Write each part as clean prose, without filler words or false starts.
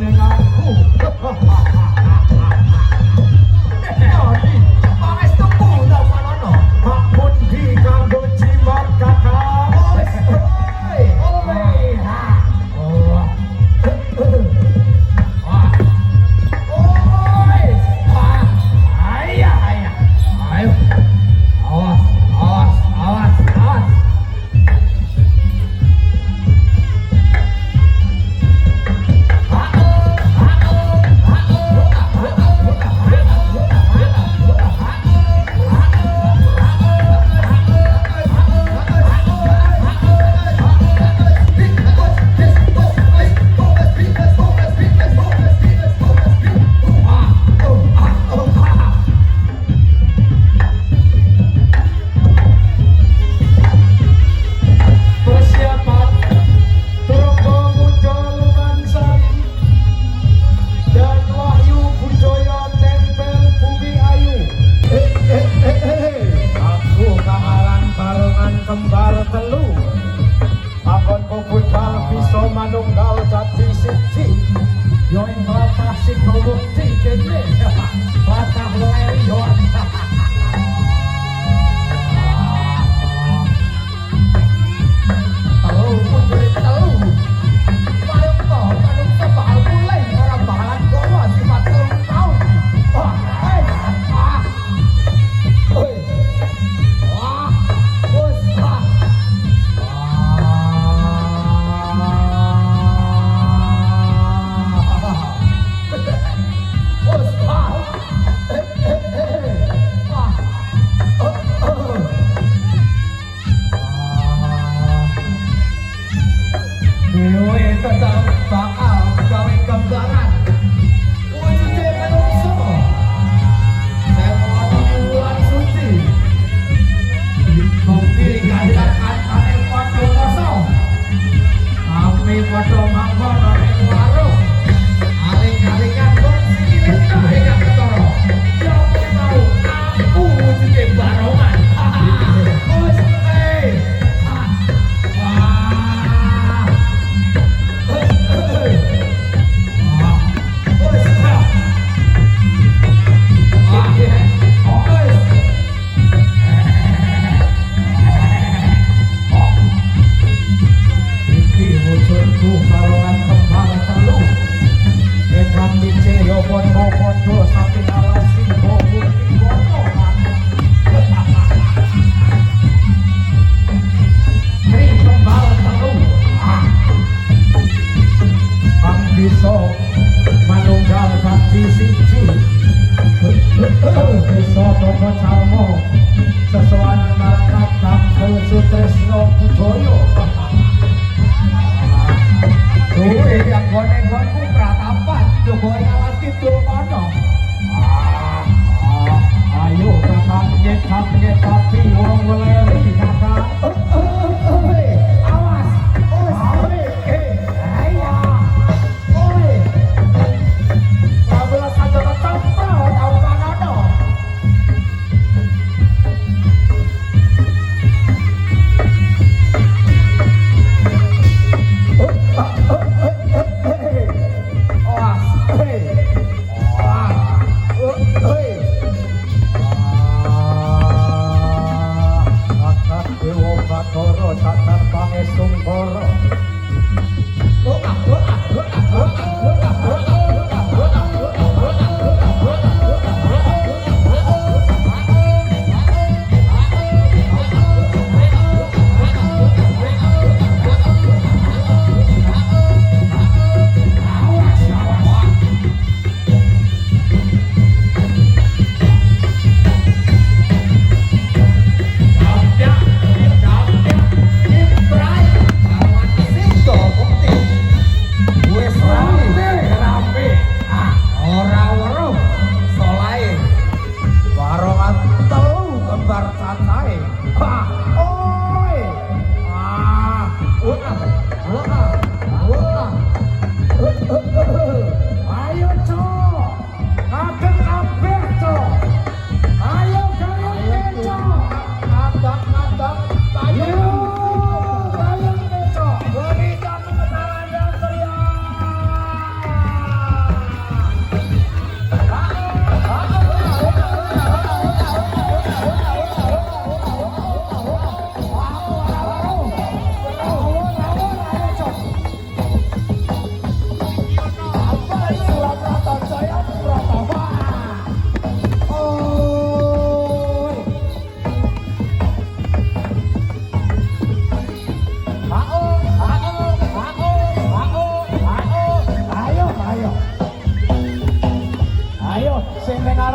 ning aku. Pangestumu ta manono. Hak pundi kanggo jimat kakak. Oi. Oi. Ha. Oh. Oi. Ha. Ayah, ayah. Ayo. Awas, awas, awas, awas. Kembar telu akon kubudal bisa manunggal dadi siji yo ing tlatah Sikawekti kene tlatah Lerion telu mundur telu paling kok manungsa bakal mulai ora bakalan gowo sifat telu taun wah Hey!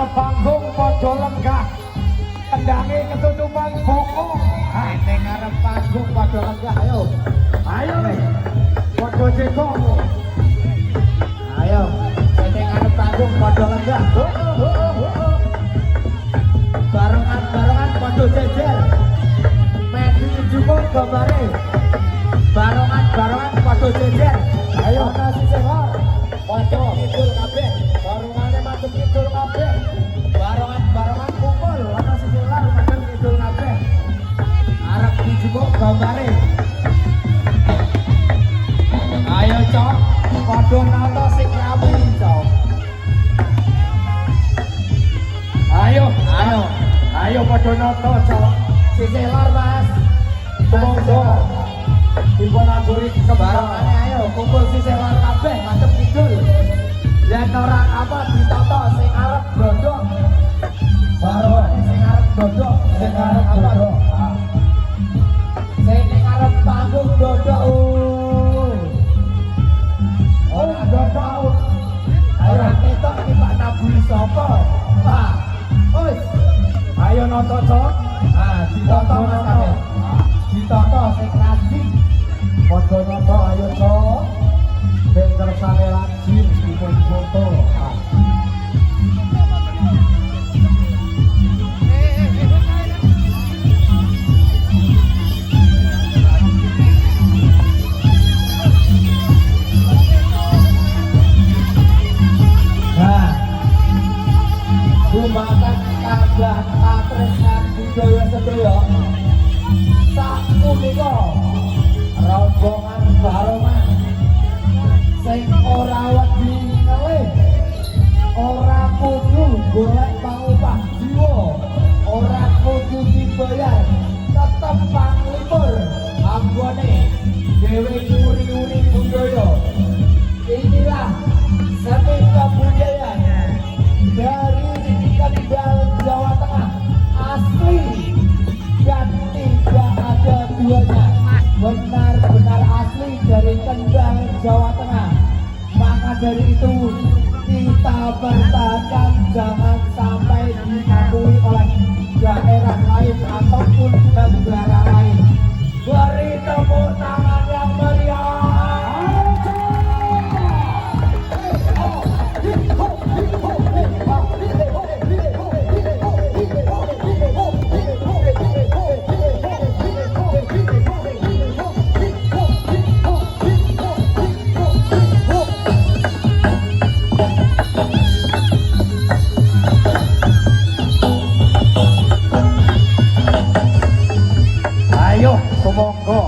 ngarep panggung padha lenggah kendange ketutupan bokong ning ngarep panggung padha lenggah ayo padha cekok ayo ning ngarep panggung padha lenggah barengan padha jejer Medi juga gambare barengan padha jejer ayo ana sisih lor padha kidul kabeh barengane madhep kidul kabeh barengan kumpul ana sisih lor madhep kidul kabeh arep dijupuk gambare ayo cok padha nata sing rapi cok ayo padha nata cok sisih lor mas semoga dipun aturi barengane ayo kumpul sisih lor kabeh madhep kidul yen ora apa ditata sing arep blodok barengane sing arep blodok sing arep apa sing ning arep panggung blodok ora blodok ora ketok iki Pak Nabuli sapa wis ayo nata cok ditata mas kabeh ditata sing rajin padha nata ayo cok ben kersane lajim dipun foto Gumakan kabah katresnan budaya sedaya sapunika rombongan barongan sing ora wedi ngelih ora kudu golek pangupah jiwa ora kudu dibayar tetep panglipur anggone dhewe nyuri-nyuri budaya inilah seni kebudayaan dari Kendal Jawa Tengah asli dan tidak ada duanya benar-benar asli dari Kendal Jawa Tengah maka dari itu kita bertahan jangan sampai diakui oleh daerah lain ataupun negara lain beri tepuk tangan yang meriah ayo sumangga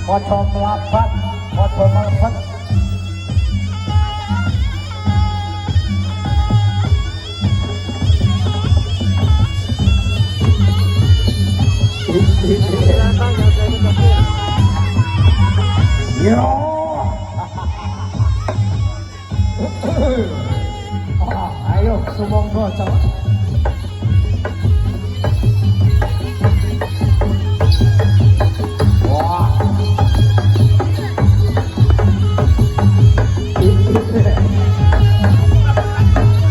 padha mlabat padha mlebet yo ayo sumangga cok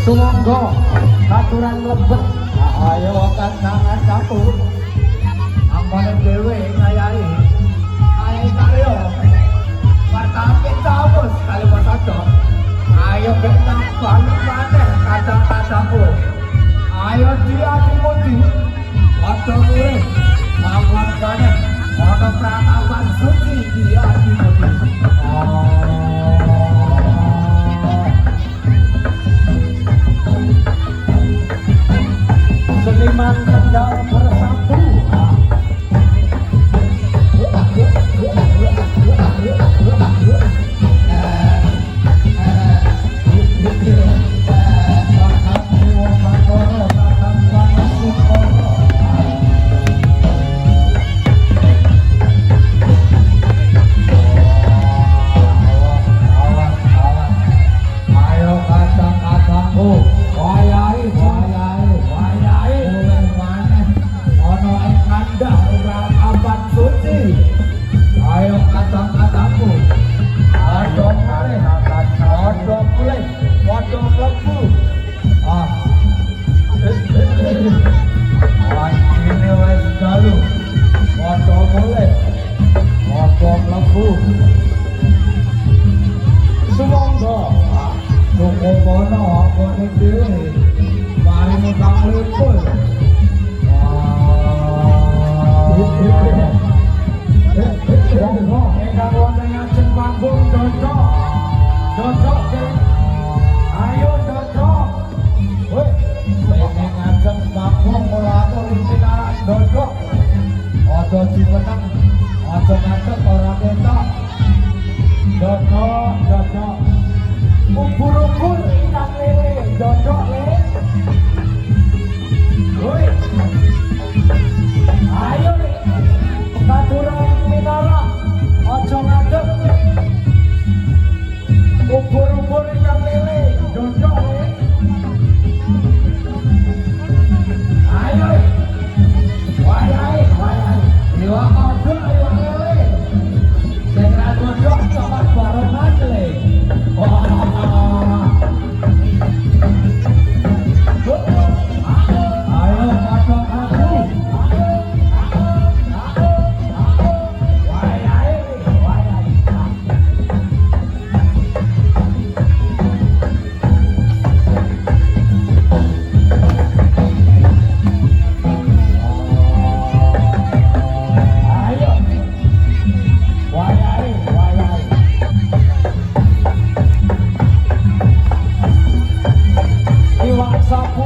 sumangga aturan mlebet ayo kan tangan campur ambane dhewe ngayahi karya martape tawus kali pasado ayo betang balik maneh kadang-kadangku ayo diadi-mudi padha urip mangkane ana pratapan suci diadi-mudi seniman Kendal bersatu ubur-ubur ikan lele dodok le. Woi. Ayo nih. Katuran minara ojo ngadeg. Ubur-ubur ikan lele dodok le. Ayo. Wayai. Iwak odol iwak lele. Sing ra dodok coklat barongan le. Wah. Ayo makan aku. Wayai. Ayo. Wayai. Iwak sapu